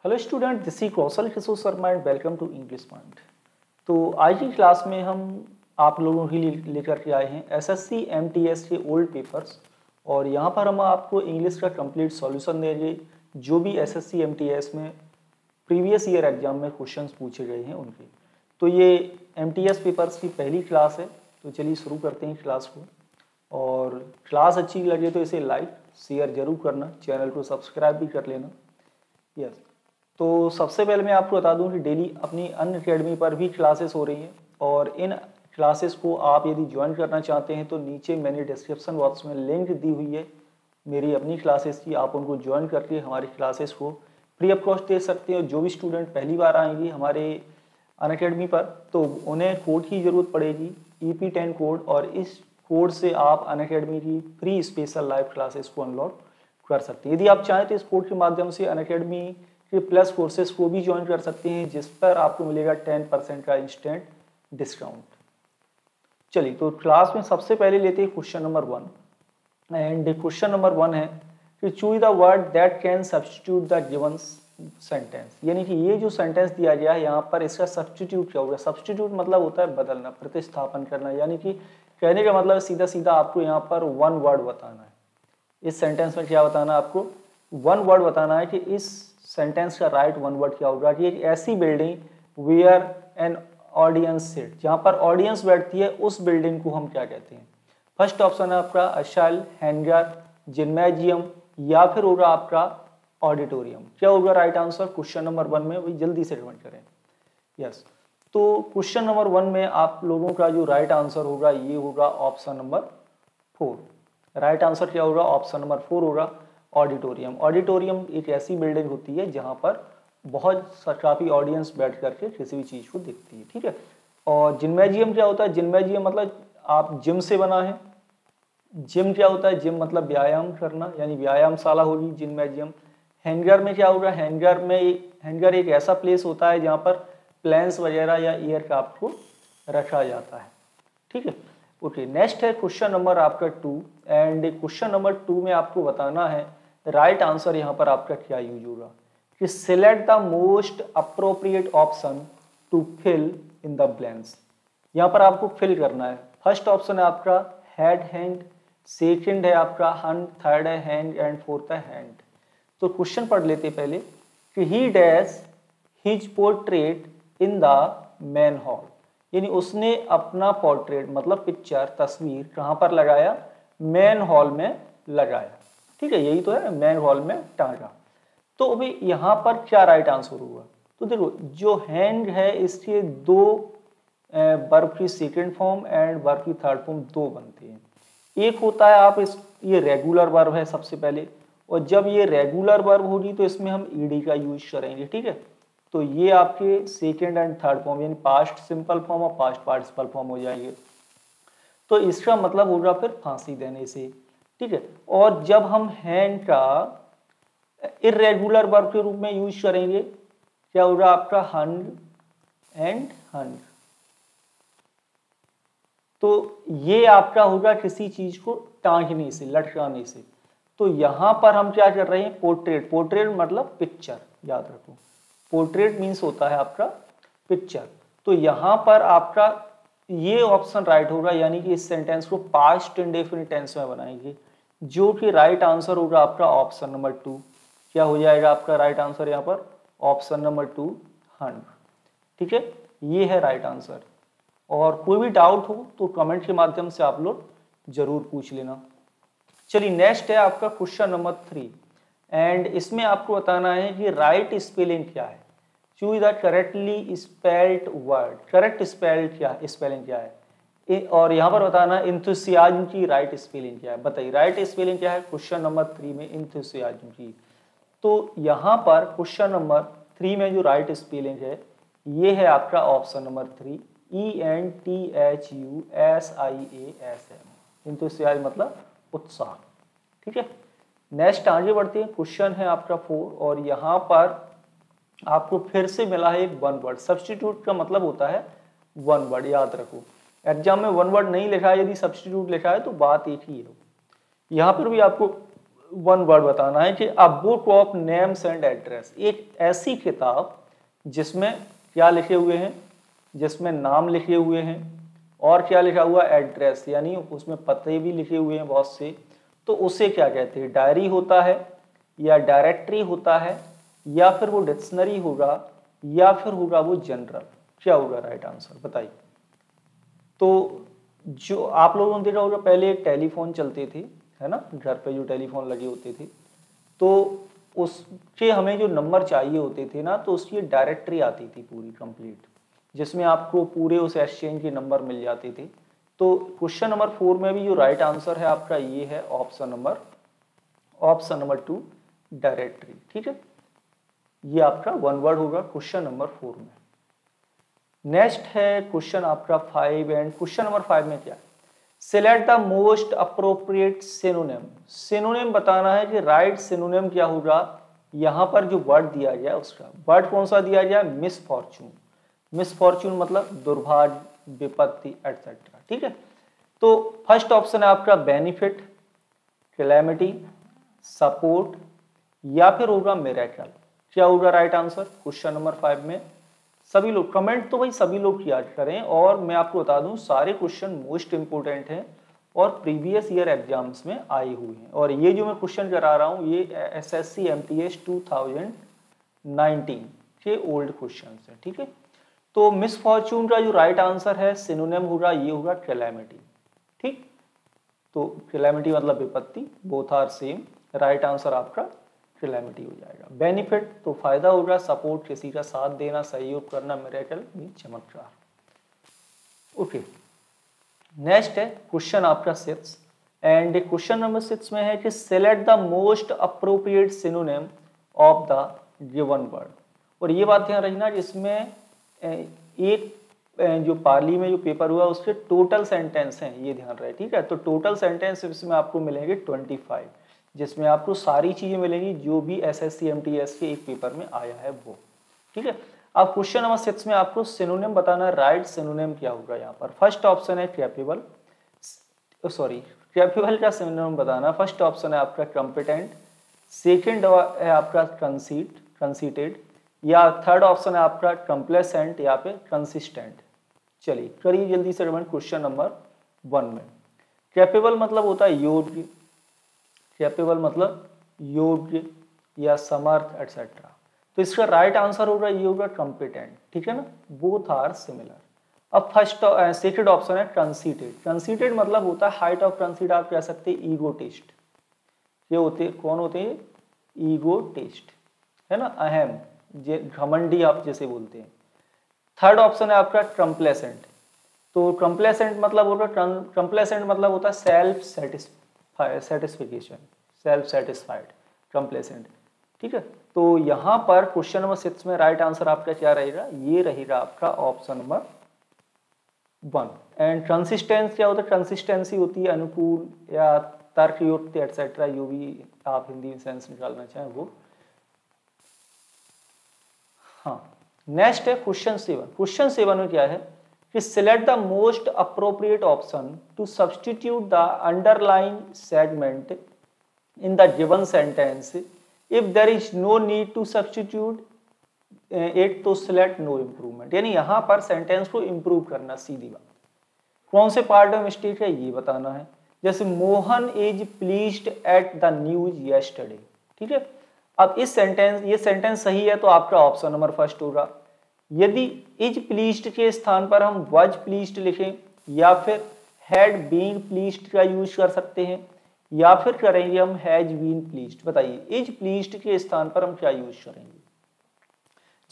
Hello student, this is Kaushal Kishore Sharma and welcome to English point. तो आज की क्लास में हम आप लोगों के लिए लेकर के आए हैं एसएससी एमटीएस के ओल्ड पेपर्स और यहाँ पर हम आपको इंग्लिश का कंप्लीट सॉल्यूशन देंगे जो भी एसएससी एमटीएस में प्रीवियस ईयर एग्जाम में क्वेश्चंस पूछे गए हैं उनके। तो ये एमटीएस पेपर्स की पहली क्लास है, तो चलिए शुरू करते हैं क्लास को। और क्लास अच्छी लगे तो इसे लाइक शेयर जरूर करना, चैनल को सब्सक्राइब भी कर लेना। यस, तो सबसे पहले मैं आपको बता दूं कि डेली अपनी अनअकैडमी पर भी क्लासेस हो रही हैं और इन क्लासेस को आप यदि ज्वाइन करना चाहते हैं तो नीचे मैंने डिस्क्रिप्शन बॉक्स में लिंक दी हुई है मेरी अपनी क्लासेस की। आप उनको ज्वाइन करके हमारी क्लासेस को फ्री ऑफ कॉस्ट दे सकते हैं। जो भी स्टूडेंट पहली बार आएंगे हमारे अनअकैडमी पर तो उन्हें कोड की ज़रूरत पड़ेगी, EP10 कोड, और इस कोड से आप अनअकैडमी की फ्री स्पेशल लाइव क्लासेस को अनलॉक कर सकते हैं। यदि आप चाहें तो इस कोड के माध्यम से अनअकैडमी के प्लस कोर्सेज को भी ज्वाइन कर सकते हैं जिस पर आपको मिलेगा 10% का इंस्टेंट डिस्काउंट। चलिए, तो क्लास में सबसे पहले लेते हैं question number 1 and question number 1 है कि choose the word that can substitute the given sentence. यानी कि ये जो सेंटेंस दिया गया है यहाँ पर इसका सब्स्टिट्यूट क्या होगा। सब्स्टिट्यूट मतलब होता है बदलना, प्रतिस्थापन करना, यानी कि कहने का मतलब सीधा सीधा आपको यहाँ पर वन वर्ड बताना है। इस सेंटेंस में क्या बताना है आपको, वन वर्ड बताना है कि इस सेंटेंस का राइट वन वर्ड क्या होगा कि एक ऐसी building where an audience sit, जहाँ पर ऑडियंस बैठती है उस बिल्डिंग को हम क्या कहते हैं। फर्स्ट ऑप्शन है आपका अशाल, हैंगर, जिम्नैजियम या फिर होगा आपका ऑडिटोरियम। क्या होगा राइट आंसर क्वेश्चन नंबर 1 में, वही जल्दी से कमेंट करें। यस, तो क्वेश्चन नंबर 1 में आप लोगों का जो राइट आंसर होगा ये होगा ऑप्शन नंबर 4। राइट आंसर क्या होगा, ऑप्शन नंबर 4 होगा ऑडिटोरियम। ऑडिटोरियम एक ऐसी बिल्डिंग होती है जहाँ पर काफ़ी ऑडियंस बैठ करके किसी भी चीज़ को देखती है, ठीक है। और जिम्नैजियम क्या होता है, जिम्नैजियम मतलब आप जिम से बना है। जिम क्या होता है, जिम मतलब व्यायाम करना, यानी व्यायामशाला होगी जिम्नैजियम। हैंगर में क्या होगा, हैंगर एक ऐसा प्लेस होता है जहाँ पर प्लेन्स वगैरह या एयरक्राफ्ट को रखा जाता है, ठीक है। ओके, नेक्स्ट है क्वेश्चन नंबर आपका 2 एंड क्वेश्चन नंबर 2 में आपको बताना है राइट आंसर यहाँ पर आपका क्या यूज होगा कि select the most appropriate option to fill in the blanks. यहाँ पर आपको फिल करना है। फर्स्ट ऑप्शन है आपका हेड हैंड, सेकंड है आपका हंड, थर्ड है हैंड एंड फोर्थ है हैंड। तो क्वेश्चन पढ़ लेते पहले कि ही dash his portrait in the man hall, यानी उसने अपना पोर्ट्रेट मतलब पिक्चर, तस्वीर कहाँ पर लगाया, मैन हॉल में लगाया, ठीक है। यही तो है, मैन हॉल में टांगा। तो अभी यहाँ पर क्या राइट आंसर होगा, तो देखो जो हैंड है इसके दो वर्ब की सेकंड फॉर्म एंड वर्ब की थर्ड फॉर्म दो बनते हैं। एक होता है ये रेगुलर वर्ब है सबसे पहले, और जब ये रेगुलर वर्ब होगी तो इसमें हम ईडी का यूज करेंगे, ठीक है। तो ये आपके सेकेंड एंड थर्ड फॉर्म यानी पास्ट सिंपल फॉर्म और पास्ट पार्टिसिपल फॉर्म हो जाएंगे। तो इसका मतलब होगा फिर फांसी देने से, ठीक है। और जब हम हैंड का इर्रेगुलर वर्ब के रूप में यूज करेंगे क्या होगा आपका हंड एंड हंड। तो ये आपका होगा किसी चीज को टांगने से, लटकाने से। तो यहां पर हम क्या कर रहे हैं, पोर्ट्रेट। पोर्ट्रेट मतलब पिक्चर, याद रखो पोर्ट्रेट मीन्स होता है आपका पिक्चर। तो यहां पर आपका ये ऑप्शन राइट होगा, यानी कि इस सेंटेंस को पास्ट इंडेफिनिट टेंस में बनाएंगे, जो कि राइट आंसर होगा आपका ऑप्शन नंबर 2। क्या हो जाएगा आपका राइट आंसर यहाँ पर, ऑप्शन नंबर 2 हंड, ठीक है। ये है राइट आंसर। और कोई भी डाउट हो तो कमेंट के माध्यम से आप लोग जरूर पूछ लेना। चलिए, नेक्स्ट है आपका क्वेश्चन नंबर 3 एंड इसमें आपको बताना है कि राइट स्पेलिंग क्या है। Choose the correctly spelled word. Correct spelling क्या है, और यहाँ पर बताना इंथुसियाज्म की राइट स्पेलिंग क्या है। बताइए राइट स्पेलिंग क्या है क्वेश्चन नंबर 3 में, इंथुसियाज्म की। तो यहाँ पर क्वेश्चन नंबर 3 में जो राइट स्पेलिंग है ये है आपका ऑप्शन नंबर 3, ENTHUSIASM। इंथुसियाज्म मतलब उत्साह, ठीक है। नेक्स्ट आगे बढ़ते हैं, क्वेश्चन है आपका 4 और यहाँ पर आपको फिर से मिला है एक वन वर्ड। सब्स्टिट्यूट का मतलब होता है वन वर्ड, याद रखो। एग्जाम में वन वर्ड नहीं लिखा है, यदि सब्स्टिट्यूट लिखा है तो बात एक ही है। यहाँ पर भी आपको वन वर्ड बताना है कि a book of names and address, एक ऐसी किताब जिसमें क्या लिखे हुए हैं, जिसमें नाम लिखे हुए हैं और क्या लिखा हुआ एड्रेस, यानी उसमें पते भी लिखे हुए हैं बहुत से, तो उसे क्या कहते हैं? डायरी होता है या डायरेक्टरी होता है या फिर वो डिक्शनरी होगा या फिर होगा वो जनरल? क्या होगा राइट आंसर बताइए। तो जो आप लोगों ने देखा होगा पहले एक टेलीफोन चलते थे, है ना, घर पे जो टेलीफोन लगे होते थे, तो उसके हमें जो नंबर चाहिए होते थे ना, तो उसकी डायरेक्टरी आती थी पूरी कंप्लीट, जिसमें आपको पूरे उस एक्सचेंज के नंबर मिल जाते थे। तो क्वेश्चन नंबर 4 में भी जो राइट आंसर है आपका ये है ऑप्शन नंबर 2 डायरेक्टरी। ठीक है, ये आपका वन वर्ड होगा क्वेश्चन नंबर 4 में। नेक्स्ट है क्वेश्चन आपका 5, एंड क्वेश्चन नंबर 5 में क्या है? Select the most appropriate synonym. Synonym बताना है कि राइट सिनोनिम क्या होगा। यहाँ पर जो वर्ड दिया गया उसका वर्ड कौन सा दिया गया? मिसफॉर्चून। मिसफॉर्चून मतलब दुर्भाग्य, विपत्ति एटसेट्रा। ठीक है, तो फर्स्ट ऑप्शन है आपका बेनिफिट, कैलेमिटी, सपोर्ट या फिर होगा मिरेकल। क्या होगा राइट आंसर क्वेश्चन नंबर 5 में? सभी लोग कमेंट तो भाई सभी लोग किया करें, और मैं आपको बता दूं सारे क्वेश्चन मोस्ट इंपोर्टेंट हैं और प्रीवियस ईयर एग्जाम्स में आए हुए हैं, और ये जो मैं क्वेश्चन करा रहा हूँ ये एसएससी एमटीएस 2019 के ओल्ड क्वेश्चन हैं। ठीक है, तो मिसफॉर्चून का जो राइट आंसर है सिनोनिम होगा ये होगा कैलेमिटी। ठीक, तो कैलेमिटी मतलब विपत्ति, both are same, right answer आपका कैलेमिटी हो जाएगा। बेनिफिट तो फायदा होगा, सपोर्ट किसी का साथ देना, सहयोग करना, मिरेकल चमत्कार। ओके, नेक्स्ट है क्वेश्चन आपका 6, एंड क्वेश्चन नंबर 6 में है कि select the most appropriate synonym of the given word. और ये बात ध्यान रखना जिसमें एक जो पार्ली में जो पेपर हुआ उसके टोटल सेंटेंस हैं, ये ध्यान रहे। ठीक है, तो टोटल सेंटेंस इसमें आपको मिलेंगे 25, जिसमें आपको सारी चीजें मिलेंगी जो भी एसएससी एमटीएस के एक पेपर में आया है वो। ठीक है, अब क्वेश्चन नंबर 6 में आपको सिनोनिम बताना है। राइट सिनोनिम क्या होगा यहाँ पर? फर्स्ट ऑप्शन है कैपेबल, कैपेबल का सिनोनिम बताना। फर्स्ट ऑप्शन है आपका कॉम्पिटेंट, सेकेंड है आपका कंसीटेड, या थर्ड ऑप्शन है आपका कंप्लेसेंट या फिर कंसिस्टेंट। चलिए करिए जल्दी से कमेंट क्वेश्चन नंबर 1 में। कैपेबल मतलब होता है योग्य, कैपेबल मतलब योग्य या समर्थ एटसेट्रा, तो इसका राइट आंसर होगा ये होगा कॉम्पिटेंट। ठीक है ना, बोथ आर सिमिलर। अब सेकंड ऑप्शन है कंसीटेड। कंसीटेड मतलब होता है हाइट ऑफ कंसीड, आप कह सकते हैं ईगोटिस्ट। ये होते कौन होते हैं? ईगोटिस्ट, है ना, अहम, घमंडी आप जैसे बोलते हैं। थर्ड ऑप्शन है आपका कंप्लेसेंट। तो कंप्लेसेंट मतलब होगा self satisfaction, self satisfied, complacent. ठीक है, तो यहाँ पर क्वेश्चन नंबर 6 में राइट आंसर आपका क्या रहेगा? ये रहेगा आपका ऑप्शन नंबर 1। एंड कंसिस्टेंस क्या होता है? कंसिस्टेंसी होती है अनुकूल या तर्कयुक्त एटसेट्रा, जो भी आप हिंदी में सेंस निकालना चाहें वो। हाँ, नेक्स्ट है क्वेश्चन 7। क्वेश्चन 7 में क्या है कि select the most appropriate option to substitute the underline segment in the given sentence if there is no need to substitute it तो सिलेक्ट नो इम्प्रूवमेंट। यानी यहाँ पर सेंटेंस को इम्प्रूव करना, सीधी बात। कौन से पार्ट में मिस्टेक है ये बताना है। जैसे Mohan is pleased at the news yesterday. ठीक है, अब ये सेंटेंस सही है तो आपका ऑप्शन नंबर फर्स्ट होगा। यदि इज प्लीज्ड के स्थान पर हम वज प्लीज्ड लिखें या फिर हैड बीन प्लीज्ड का यूज कर सकते हैं, या फिर करेंगे हम हैज बीन प्लीज्ड। बताइए इज प्लीज्ड के स्थान पर हम क्या यूज करेंगे?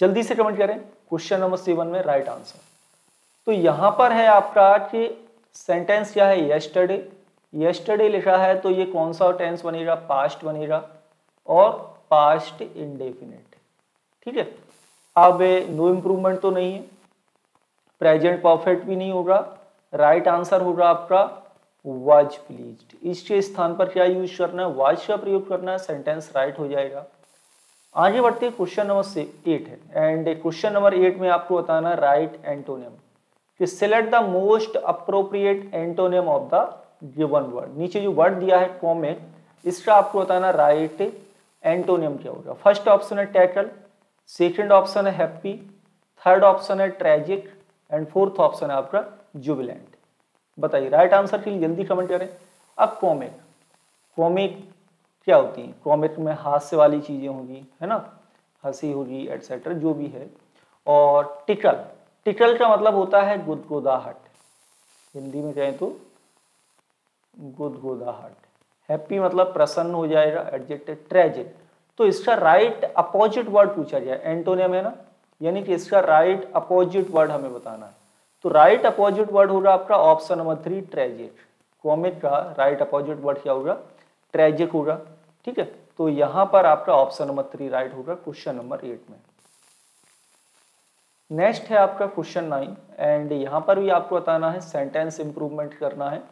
जल्दी से कमेंट करें क्वेश्चन नंबर 7 में राइट आंसर। तो यहां पर है आपका कि सेंटेंस क्या है? यस्टरडे। यस्टरडे लिखा है तो ये कौन सा टेंस बनेगा? पास्ट बनेगा और पास्ट इंडेफिनिट। ठीक है, अब नो इम्प्रूवमेंट तो नहीं है, प्रेजेंट परफेक्ट भी नहीं होगा, राइट आंसर होगा आपका वाज प्लीज्ड। इसके स्थान पर क्या यूज करना है? वाज का प्रयोग करना है, सेंटेंस राइट हो जाएगा। आगे बढ़ते हैं क्वेश्चन नंबर 8 है, एंड क्वेश्चन नंबर 8 में आपको बताना राइट एंटोनिम कि select the most appropriate antonym of the given word. नीचे जो वर्ड दिया है कॉमेट, इसका आपको बताना राइट एंटोनियम क्या होगा। फर्स्ट ऑप्शन है टैकल, सेकंड ऑप्शन है हैप्पी, थर्ड ऑप्शन है ट्रेजिक एंड फोर्थ ऑप्शन है आपका जुबिलेंट। बताइए राइट आंसर के लिए जल्दी कमेंट करें। अब कॉमिक, कॉमिक क्या होती है? कॉमिक में हास्य वाली चीजें होगी, है ना, हंसी होगी एटसेट्रा जो भी है। और टिकल, टिकल का मतलब होता है गुदगुदाहट, हिंदी में कहें तो गुदगुदाहट। हैप्पी मतलब प्रसन्न हो जाएगा, एडजेक्टिव। ट्रेजिक, तो इसका राइट अपोजिट वर्ड पूछा जाए, एंटोनियम है ना, यानी कि इसका राइट अपोजिट वर्ड हमें बताना है। तो राइट अपोजिट वर्ड होगा आपका ऑप्शन नंबर 3 ट्रेजिक। कॉमिक का राइट अपोजिट वर्ड क्या होगा? ट्रेजिक होगा। ठीक है, तो यहां पर आपका ऑप्शन नंबर 3 राइट होगा क्वेश्चन नंबर 8 में। नेक्स्ट है आपका क्वेश्चन 9 एंड यहाँ पर भी आपको बताना है, सेंटेंस इंप्रूवमेंट करना है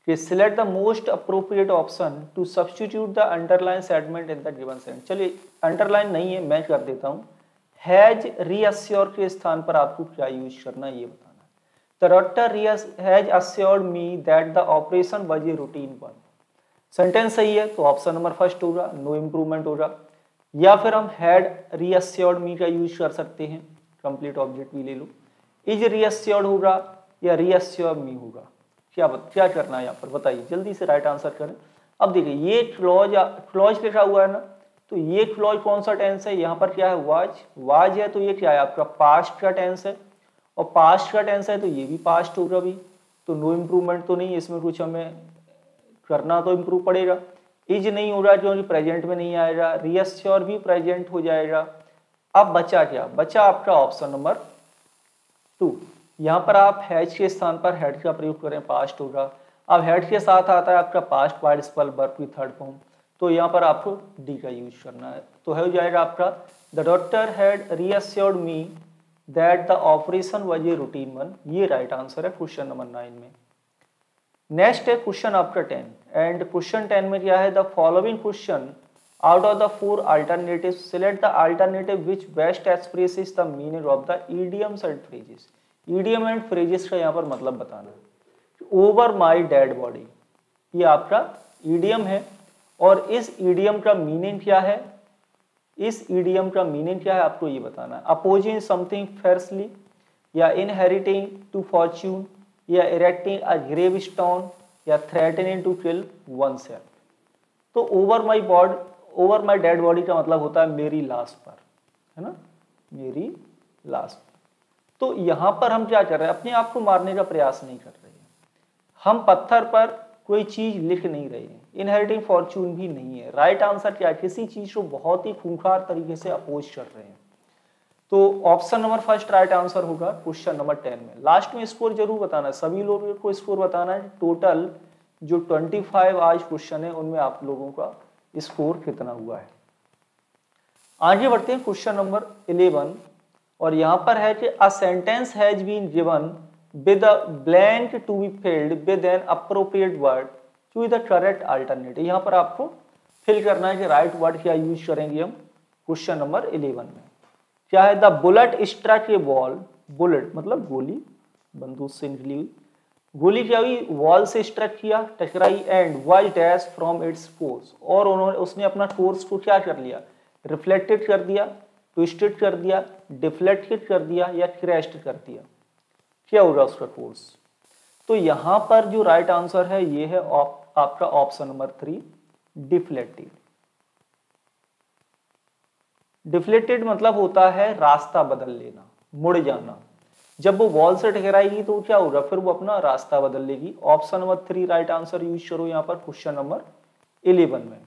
कि select the most appropriate option to substitute the underline segment in the given sentence. चलिए अंडरलाइन नहीं है, मैं कर देता हूँ। हैज रीअश्योर के स्थान पर आपको क्या यूज करना है ये बताना है। The doctor has assured me that the operation was a routine one. Sentence सही है तो ऑप्शन नंबर फर्स्ट होगा, नो इम्प्रूवमेंट होगा। या फिर हम हैड रीअश्योर्ड मी का यूज कर सकते हैं, कंप्लीट ऑब्जेक्ट भी ले लो। इज रीअश्योर्ड होगा या रीअश्योर मी होगा, क्या करना है यहाँ पर बताइए, जल्दी से राइट आंसर करें। अब देखिए ये क्लॉज लिखा हुआ है ना, तो ये क्लॉज कौन सा टेंस है? यहाँ पर क्या है? वाज है, तो ये क्या है आपका पास्ट का टेंस है, और पास्ट का टेंस है तो ये भी पास्ट होगा भी, तो नो इम्प्रूवमेंट तो नहीं, इसमें कुछ हमें करना तो इम्प्रूव पड़ेगा। इज नहीं हो रहा क्योंकि प्रेजेंट में नहीं आएगा, रीअश्योर भी प्रेजेंट हो जाएगा। अब बचा क्या? बचा आपका ऑप्शन नंबर 2। यहाँ पर आप हैज के स्थान पर हैड का प्रयोग करें, पास्ट होगा। अब हैड के साथ आता है आपका पास्ट पार्टिसिपल वर्ब की थर्ड फॉर्म, तो यहाँ पर आपको डी का यूज करना है, तो हो जाएगा आपका the doctor had reassured me that the operation was a routine one. ये राइट आंसर है क्वेश्चन नंबर 9 में। नेक्स्ट है क्वेश्चन आपका 10 एंड क्वेश्चन 10 में क्या है? The following question out of the 4 alternatives select the alternative which best expresses the meaning of the idioms and phrases। idiom and phrases का यहाँ पर मतलब बताना है। over my dead body ये आपका idiom है, और इस idiom का meaning क्या है? इस idiom का meaning क्या है आपको ये बताना है। opposing something fiercely, या inheriting to fortune, या erecting a gravestone, या threatening to kill oneself। तो ओवर माई डेड बॉडी का मतलब होता है मेरी लाश पर, है ना, मेरी लाश पर। तो यहां पर हम क्या कर रहे हैं? अपने आप को मारने का प्रयास नहीं कर रहे हैं, हम पत्थर पर कोई चीज लिख नहीं रहे हैं, इनहेरिटिंग फॉर्च्यून भी नहीं है। राइट आंसर क्या है? किसी चीज को बहुत ही खूंखार तरीके से अपोज कर रहे हैं, तो option number first right answer होगा क्वेश्चन नंबर 10 में। लास्ट में स्कोर जरूर बताना है, सभी लोगों को स्कोर बताना है। टोटल जो 25 आज क्वेश्चन है उनमें आप लोगों का स्कोर कितना हुआ है। आगे बढ़ते हैं क्वेश्चन नंबर 11, और यहां पर है कि a sentence has been given with a blank to be filled with an appropriate word to the correct alternative. यहां पर आपको फिल करना है कि राइट वर्ड क्या यूज करेंगे हम क्वेश्चन नंबर 11 में। क्या है? The bullet struck a ball, bullet मतलब गोली, बंदूक से निकली हुई गोली क्या हुई? वॉल से स्ट्रक किया, टकराई, and was dash from its force, और उसने अपना फोर्स को क्या कर लिया? रिफ्लेक्टेड कर दिया, ट्विस्टेड कर दिया, डिफ्लेक्टेड कर दिया, या क्रैश्ड कर दिया। क्या होगा उसका फोर्स? तो यहां पर जो राइट आंसर है ये है आपका ऑप्शन नंबर 3 डिफ्लेक्टेड। डिफ्लेक्टेड मतलब होता है रास्ता बदल लेना, मुड़ जाना। जब वो वॉल से टकराएगी तो क्या होगा? फिर वो अपना रास्ता बदल लेगी। Option number 3 right answer use करो यहाँ पर क्वेश्चन नंबर 11 में।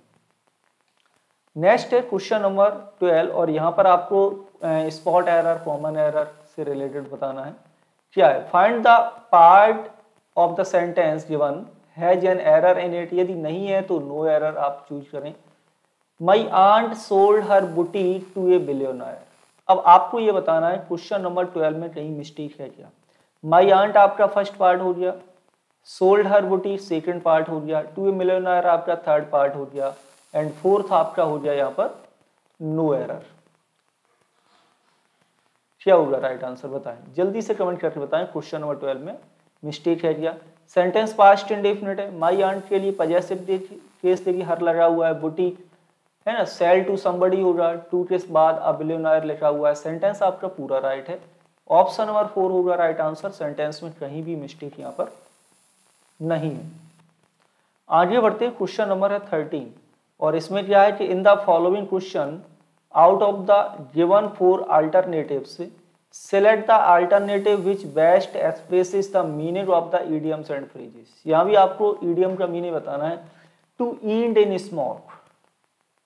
नेक्स्ट है क्वेश्चन नंबर 12, और यहाँ पर आपको स्पॉट एरर, कॉमन एरर से रिलेटेड बताना है। क्या है? Find the part of the sentence given has an error in it. यदि नहीं है तो नो एरर आप चूज करें। My aunt sold her boutique to a billionaire. अब आपको ये बताना है क्वेश्चन नंबर 12 में कहीं मिस्टेक है क्या? माई आंट आपका फर्स्ट पार्ट हो गया, sold her boutique second part हो गया, टू ए मिलियनर आपका थर्ड पार्ट हो गया, एंड फोर्थ आपका हो गया यहाँ पर नो एरर। क्या होगा राइट आंसर बताएं, जल्दी से कमेंट करके बताएं क्वेश्चन नंबर 12 में मिस्टेक है क्या? सेंटेंस पास्ट इंडेफिनिट है, माई आंट के लिए पजेसिव केस देखिए हर लगा हुआ है, बुटीक है ना, सेल टू समबडी होगा, टू के बाद अ बिलियनर लिखा हुआ है। सेंटेंस आपका पूरा राइट है। ऑप्शन नंबर 4 होगा राइट आंसर। सेंटेंस में कहीं भी मिस्टेक यहाँ पर नहीं है। आगे बढ़ते हैं, क्वेश्चन नंबर है 13 और इसमें क्या है कि in the following question out of the given 4 alternatives select the alternative which best expresses the meaning of the idioms and phrases. यहाँ भी आपको इडियम का मीनिंग बताना है। टू ईट इन स्मोक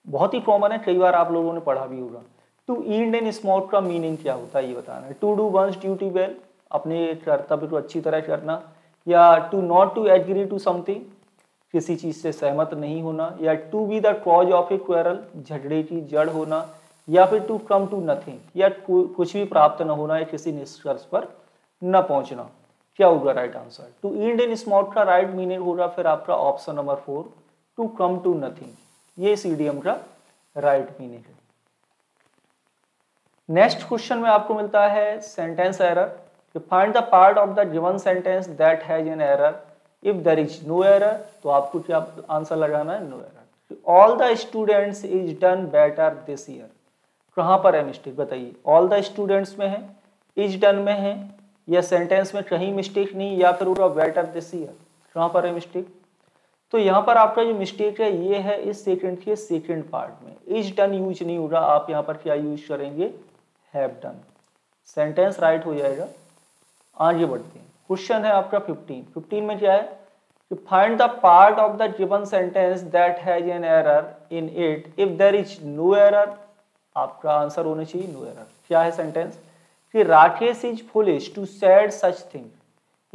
बहुत ही कॉमन है, कई बार आप लोगों ने पढ़ा भी होगा। टू ईट इन स्मोक का मीनिंग क्या होता है ये बताना है। To do one's duty well, अपने कर्तव्य को अच्छी तरह करना, या to not to agree to something, किसी चीज से सहमत नहीं होना, या to be the cause of a quarrel, झगड़े की जड़ होना, या फिर टू कम टू नथिंग, या कुछ भी प्राप्त न होना या किसी निष्कर्ष पर न पहुंचना। क्या होगा right answer? To eat in small का राइट मीनिंग होगा फिर आपका option number 4 to come to nothing. ये इस इडियम का राइट मीनिंग है। नेक्स्ट क्वेश्चन में आपको मिलता है sentence error. Find the part of the given sentence that has an error. If there is no error तो आपको क्या आंसर लगाना है? No error. All the students is done better this year, कहां पर है मिस्टेक बताइए? ऑल द स्टूडेंट्स में है, इज डन में है, या सेंटेंस में कहीं मिस्टेक नहीं, या फिर होगा बेटर दिस ईयर, कहां पर है मिस्टेक? तो यहाँ पर आपका जो मिस्टेक है ये है इस सेकंड के सेकंड पार्ट में। इज डन यूज नहीं होगा, आप यहाँ पर क्या यूज करेंगे? Have done. सेंटेंस राइट हो जाएगा। आगे बढ़ते हैं, क्वेश्चन है आपका 15 में क्या है कि find the part of the given sentence that has an error in it if there is no error. आपका आंसर होना चाहिए नो एरर। क्या है सेंटेंस कि Rakesh is foolish to said such thing.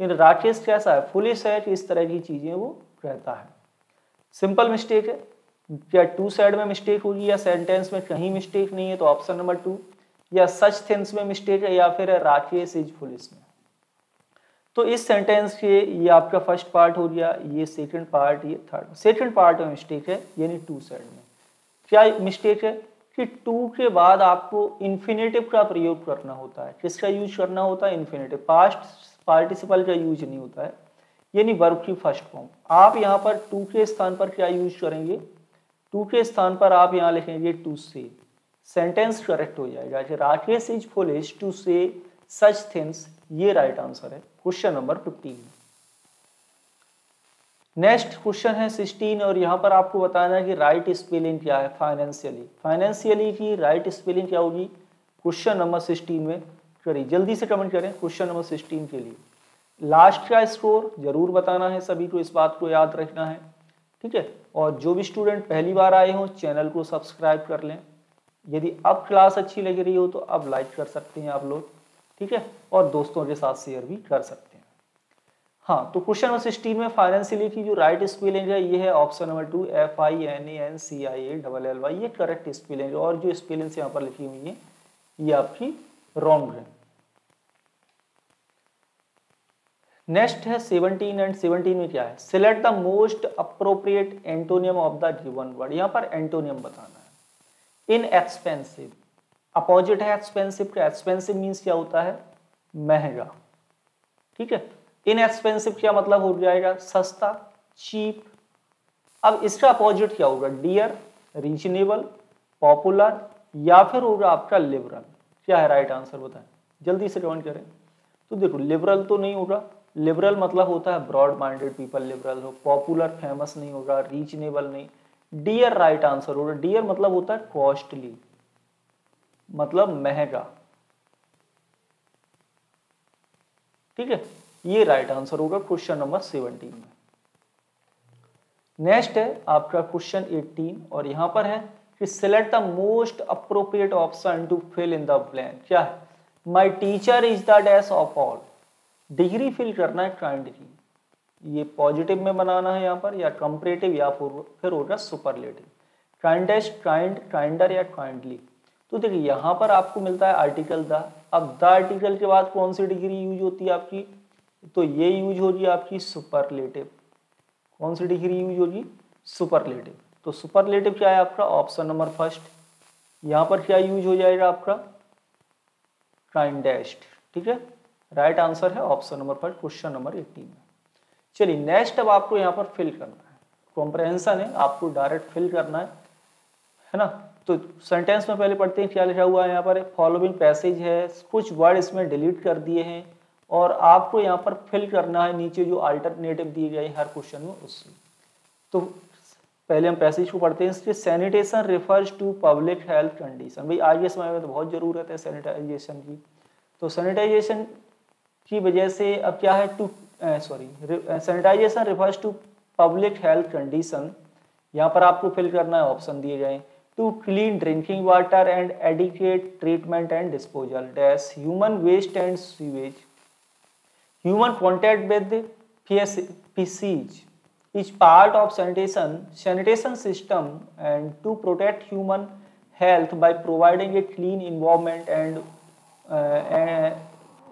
In Rakesh कैसा है? फुलिश है कि इस तरह की चीजें वो कहता है। सिंपल मिस्टेक है। क्या टू सेड में मिस्टेक होगी, या सेंटेंस में कहीं मिस्टेक नहीं है तो ऑप्शन नंबर 2, या सच थिंग्स में मिस्टेक है, या फिर राकेश इज फुलिश में। तो इस सेंटेंस के ये आपका फर्स्ट पार्ट हो गया, ये सेकंड पार्ट, ये थर्ड। सेकंड पार्ट में मिस्टेक है यानी टू साइड में। क्या मिस्टेक है कि टू के बाद आपको इन्फिनेटिव का प्रयोग करना होता है। किसका यूज करना होता है? इन्फिनेटिव। पास्ट पार्टिसिपल का यूज नहीं होता है, यानी वर्ब की फर्स्ट फॉर्म। आप यहाँ पर टू के स्थान पर क्या यूज करेंगे? टू के स्थान पर आप यहाँ लिखेंगे टू से। सेंटेंस करेक्ट हो जाएगा कि राकेश इज फुलिश टू से सच थिंग्स। ये राइट आंसर है क्वेश्चन नंबर 15। नेक्स्ट क्वेश्चन है 16 और यहाँ पर आपको बताना है कि राइट स्पेलिंग क्या है फाइनेंशियली। फाइनेंशियली की राइट स्पेलिंग क्या होगी क्वेश्चन नंबर 16 में? करिए जल्दी से कमेंट करें क्वेश्चन नंबर 16 के लिए। लास्ट का स्कोर जरूर बताना है, सभी को इस बात को याद रखना है, ठीक है। और जो भी स्टूडेंट पहली बार आए हो चैनल को सब्सक्राइब कर लें। यदि अब क्लास अच्छी लग रही हो तो अब लाइक कर सकते हैं आप लोग, ठीक है, और दोस्तों के साथ शेयर भी कर सकते हैं। हाँ, तो क्वेश्चन नंबर 16 में फाइनेंशियली की जो राइट स्पेलिंग है ये है ऑप्शन नंबर 2 FINANCIALLY। ये करेक्ट स्पेलिंग है और जो स्पेलिंग्स यहाँ पर लिखी हुई है ये आपकी रॉन्ग है। नेक्स्ट है 17 एंड 17 में क्या है? Select the most appropriate antonym of the given word. यहाँ पर एंटोनियम बताना है। इनएक्सपेंसिव अपोजिट है एक्सपेंसिव का। एक्सपेंसिव मीन्स क्या होता है? महंगा, ठीक है। इनएक्सपेंसिव क्या मतलब हो जाएगा? सस्ता, चीप। अब इसका अपोजिट क्या होगा? डियर, रीजनेबल, पॉपुलर, या फिर होगा आपका लिबरल। क्या है राइट आंसर बताएं, जल्दी से कमेंट करें। तो देखो लिबरल तो नहीं होगा, लिबरल मतलब होता है ब्रॉड माइंडेड पीपल लिबरल हो। पॉपुलर फेमस नहीं होगा, रीजनेबल नहीं। डियर राइट आंसर होगा। डियर मतलब होता है कॉस्टली, मतलब महंगा, ठीक है। ये राइट आंसर होगा क्वेश्चन नंबर 17 में। नेक्स्ट है आपका क्वेश्चन 18 और यहां पर है कि select the most appropriate option to fill in the blank. क्या है? My teacher is the dash of all. Degree fill करना है काइंड की। ये पॉजिटिव में बनाना है यहाँ पर, या कंपैरेटिव, या फिर होगा सुपरलेटिव। काइंडेस्ट, काइंड, काइंडर, या काइंडली। तो देखिए यहाँ पर आपको मिलता है आर्टिकल द। अब द आर्टिकल के बाद कौन सी डिग्री यूज होती है आपकी? तो ये यूज होगी आपकी सुपरलेटिव। कौन सी डिग्री यूज होगी? सुपरलेटिव। तो सुपरलेटिव क्या है आपका? Option number first. यहाँ पर क्या यूज हो जाएगा आपका? काइंडेस्ट, ठीक है। राइट आंसर है option number first question number 18 में। चलिए नेक्स्ट अब आपको यहाँ पर फिल करना है। कॉम्प्रहेंशन है, आपको डायरेक्ट फिल करना है ना। तो सेंटेंस में पहले पढ़ते हैं क्या लिखा हुआ है यहाँ पर। फॉलोइंग पैसेज है, कुछ वर्ड इसमें डिलीट कर दिए हैं और आपको यहाँ पर फिल करना है नीचे जो अल्टरनेटिव दिए गए हर क्वेश्चन में उससे। तो पहले हम पैसेज को पढ़ते हैं। Sanitation refers to public health condition. भाई आज के समय में तो बहुत ज़रूरत है सैनिटाइजेशन की। तो सैनिटाइजेशन की वजह से अब क्या है, sanitization refers to public health condition. यहाँ पर आपको फिल करना है, ऑप्शन दिए गए to clean drinking water and adequate treatment and disposal dash human waste and sewage, human contact with feces is part of sanitation system and to protect human health by providing a clean environment and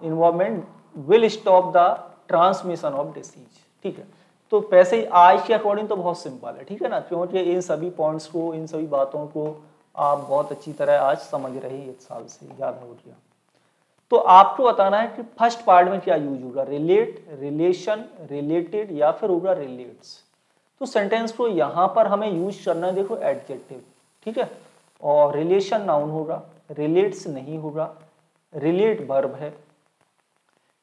environment will stop the transmission of disease। ठीक है, तो पैसे आज के according तो बहुत simple है, ठीक है ना, क्योंकि इन सभी पॉइंट्स को, इन सभी बातों को आप बहुत अच्छी तरह आज समझ रहे हैं, 1 साल से ज़्यादा हो गया। तो आपको बताना है कि फर्स्ट पार्ट में क्या यूज होगा, रिलेट, रिलेशन, रिलेटेड या फिर होगा रिलेट्स। तो सेंटेंस को यहाँ पर हमें यूज करना है, देखो एडजेक्टिव, ठीक है, और रिलेशन नाउन होगा, रिलेट्स नहीं होगा, रिलेट वर्ब है।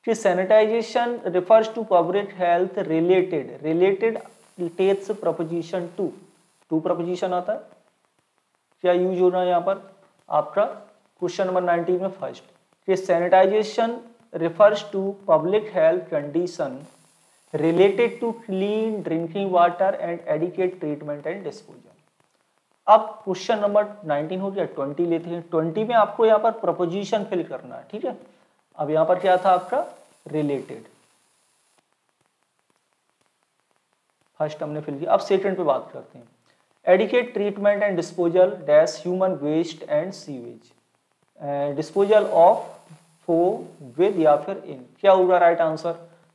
कि sanitization refers to public health related, related takes preposition to preposition आता है, क्या यूज हो रहा है यहाँ पर आपका क्वेश्चन नंबर 19 में फर्स्ट कि sanitization refers to public health condition related to clean drinking water and adequate treatment and disposal. अब क्वेश्चन नंबर 19 हो गया, 20 लेते हैं। 20 में आपको यहाँ पर प्रपोजिशन फिल करना है, ठीक है। अब यहाँ पर क्या था आपका रिलेटेड, फर्स्ट हमने फिल किया। अब सेकंड पे बात करते हैं। Adequate treatment and disposal dash human waste and sewage, disposal of फो विद या फिर इन, क्या होगा राइट आंसर।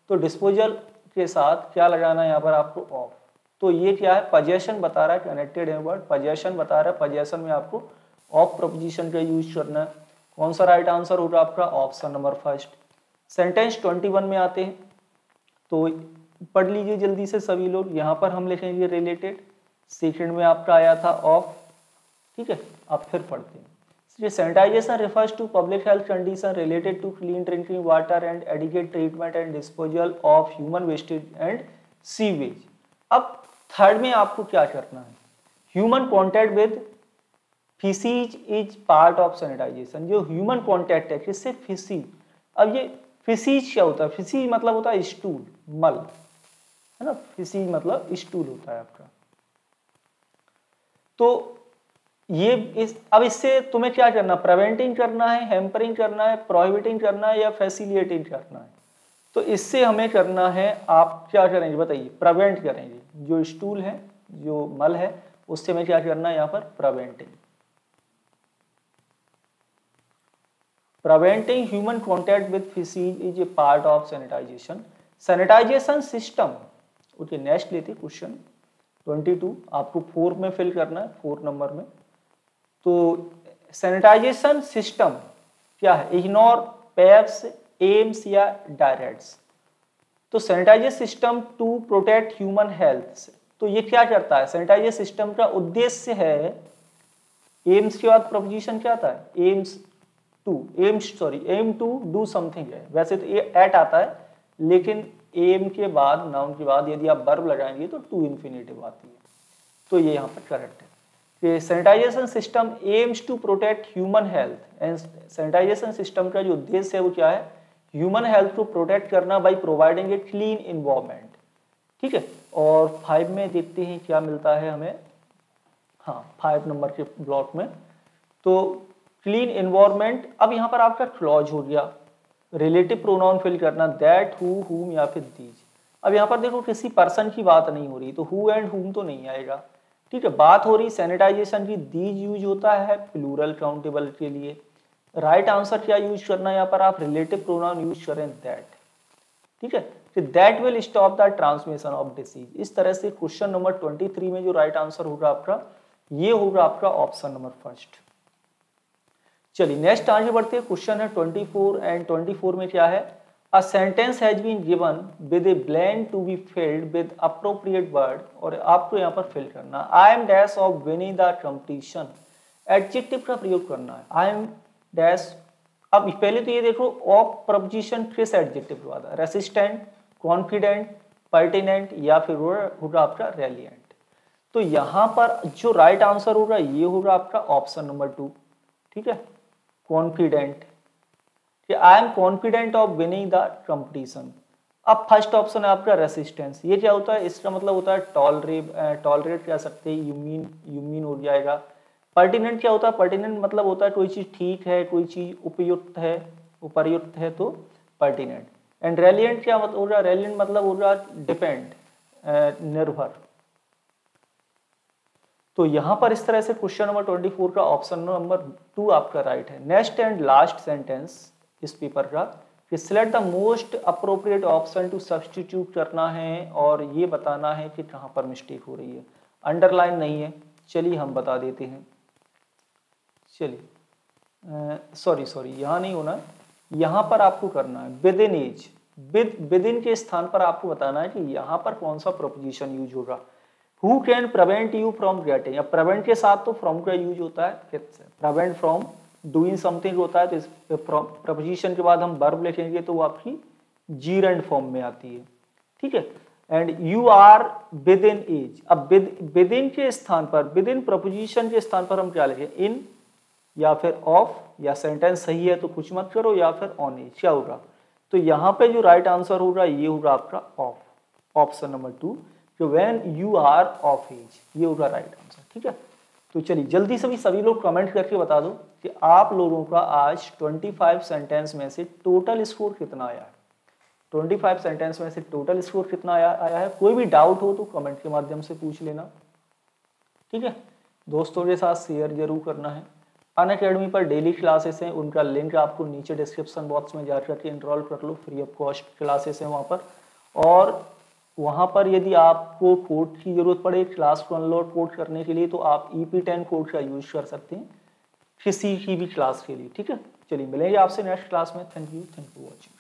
तो डिस्पोजल के साथ क्या लगाना है यहाँ पर आपको ऑफ। तो ये क्या है, पजेशन बता रहा है, कनेक्टेड है वर्ड, पजेशन बता रहा है, पजेशन में आपको ऑफ प्रपोजिशन का यूज करना है। कौन सा राइट आंसर होगा आपका, ऑप्शन नंबर फर्स्ट। सेंटेंस 21 में आते हैं, तो पढ़ लीजिए जल्दी से सभी लोग। यहाँ पर हम लिखेंगे रिलेटेड, सेकंड में आपका आया था ऑफ, ठीक है। अब फिर पढ़ते हैं। Sanitization refers to public health condition related to clean drinking water and adequate treatment and disposal of human wastage and sewage. अब थर्ड में आपको क्या करना है, human contact with feces is part of sanitization. जो ह्यूमन कॉन्टैक्ट है किससे, feces। अब ये feces क्या होता है, feces मतलब होता है स्टूल, मल, है ना, feces मतलब स्टूल होता है आपका। तो ये अब इससे तुम्हें क्या करना, प्रिवेंटिंग करना है, हैम्परिंग करना है, प्रोहिबिटिंग करना है या फैसिलिटेटिंग करना है। तो इससे हमें करना है, आप क्या करेंगे बताइए, प्रिवेंट करेंगे। जो स्टूल है, जो मल है, उससे हमें क्या करना है यहाँ पर, preventing. Preventing human contact with feces is a part of sanitation. Sanitization system, okay next लेते क्वेश्चन 22, आपको 4 में फिल करना है, 4 नंबर में। तो सैनिटाइजेशन सिस्टम क्या है, इग्नोर, पेप्स, एम्स या डायरेक्ट्स। तो sanitization system to protect human health, तो ये क्या करता है, सैनिटाइजेशन सिस्टम का उद्देश्य है, एम्स के बाद प्रपोजिशन क्या आता है, एम टू डू समथिंग है। वैसे तो ये एट आता है, लेकिन एम के बाद, नाउन के बाद यदि आप वर्ब लगाएंगे तो टू इन्फिनेटिव आती है, तो ये यहाँ पर करेक्ट है कि sanitization system aims to protect human health. And sanitization system का जो उद्देश्य है वो क्या है, ह्यूमन हेल्थ को प्रोटेक्ट करना by providing a clean environment, ठीक है। और 5 में देखते हैं क्या मिलता है हमें, हाँ 5 नंबर के ब्लॉक में। तो क्लीन एनवायरनमेंट, अब यहाँ पर आपका क्लॉज हो गया, रिलेटिव प्रोनाउन फिल करना, दैट, हु, हुम या फिर दीज। अब यहाँ पर देखो किसी पर्सन की बात नहीं हो रही, तो हु एंड हुम तो नहीं आएगा, ठीक है। बात हो रही सैनिटाइजेशन की, दीज यूज होता है प्लूरल काउंटेबल के लिए। राइट आंसर क्या यूज करना है यहाँ पर, आप रिलेटिव प्रोनाउन यूज करें दैट, ठीक है। That will stop the transmission of disease. इस तरह से क्वेश्चन नंबर 23 में जो राइट आंसर होगा आपका, ये होगा आपका ऑप्शन नंबर फर्स्ट। चलिए नेक्स्ट आगे बढ़ते हैं, क्वेश्चन है 24 एंड 24 में क्या है, A sentence has been given with a blank to be filled with appropriate word और आपको यहाँ पर fill करना I am dash of winning the competition। Adjective का प्रयोग करना है I am dash। अब पहले तो ये देखो ऑफ प्रपोजिशन किस एडजेक्टिव के बाद है, रेसिस्टेंट, कॉन्फिडेंट, पर्टिनेंट या फिर होगा आपका रेलिएंट। तो यहाँ पर जो राइट आंसर होगा ये होगा आपका ऑप्शन नंबर 2, ठीक है, confident. I am confident of winning the competition. अब फर्स्ट ऑप्शन है आपका रेसिस्टेंस, ये क्या होता है, इसका मतलब होता है टॉलरेट कह सकते हैं, यूमीन हो जाएगा। पर्टिनेंट क्या होता है, पर्टिनेंट मतलब होता है कोई चीज ठीक है, कोई चीज उपर्युक्त है तो पर्टिनेंट। एंड रेलिएंट क्या मतलब होगा, रेलिएंट मतलब होगा डिपेंड, निर्भर। तो यहां पर इस तरह से क्वेश्चन नंबर 24 का ऑप्शन नंबर 2 आपका राइट है। नेक्स्ट एंड लास्ट सेंटेंस इस पेपर का, select the most appropriate option to substitute करना है और ये बताना है कि कहां पर मिस्टेक हो रही है। अंडरलाइन नहीं है, चलिए हम बता देते हैं। चलिए सॉरी यहाँ नहीं होना, यहाँ पर आपको करना है within age. Within के स्थान पर आपको बताना है कि यहाँ पर कौन सा प्रोपोजिशन यूज होगा। Who can prevent you from getting, या प्रिवेंट के साथ तो फ्रॉम का यूज होता है, प्रिवेंट फ्रॉम डूइंग समथिंग होता है, तो इस प्रपोजिशन के बाद हम वर्ब लिखेंगे तो वो आपकी जीरेंड फॉर्म में आती है, ठीक है। And you are within age, अब विद इन के स्थान पर, विद इन प्रपोजिशन के स्थान पर हम क्या लिखें, इन या फिर ऑफ, या सेंटेंस सही है तो कुछ मत करो, या फिर ऑन एज, क्या होगा। तो यहाँ पे जो राइट आंसर होगा ये होगा आपका ऑफ, ऑप्शन नंबर 2, कि when you are of age, ये होगा राइट आंसर, ठीक है। तो चलिए जल्दी से भी सभी लोग कमेंट करके बता दो कि आप लोगों का आज 25 सेंटेंस में से टोटल स्कोर कितना आया है। 25 सेंटेंस में से टोटल स्कोर कितना आया है। कोई भी डाउट हो तो कमेंट के माध्यम से पूछ लेना, ठीक है। दोस्तों के साथ शेयर जरूर करना है। अनअकैडमी पर डेली क्लासेस हैं, उनका लिंक आपको नीचे डिस्क्रिप्शन बॉक्स में जा करके एनरोल कर लो, फ्री ऑफ कॉस्ट क्लासेस हैं वहाँ पर। और वहाँ पर यदि आपको कोड की जरूरत पड़े क्लास को अनलॉक कोड करने के लिए तो आप EP10 कोड का यूज कर सकते हैं किसी की भी क्लास के लिए, ठीक है। चलिए मिलेंगे आपसे नेक्स्ट क्लास में। Thank you for watching.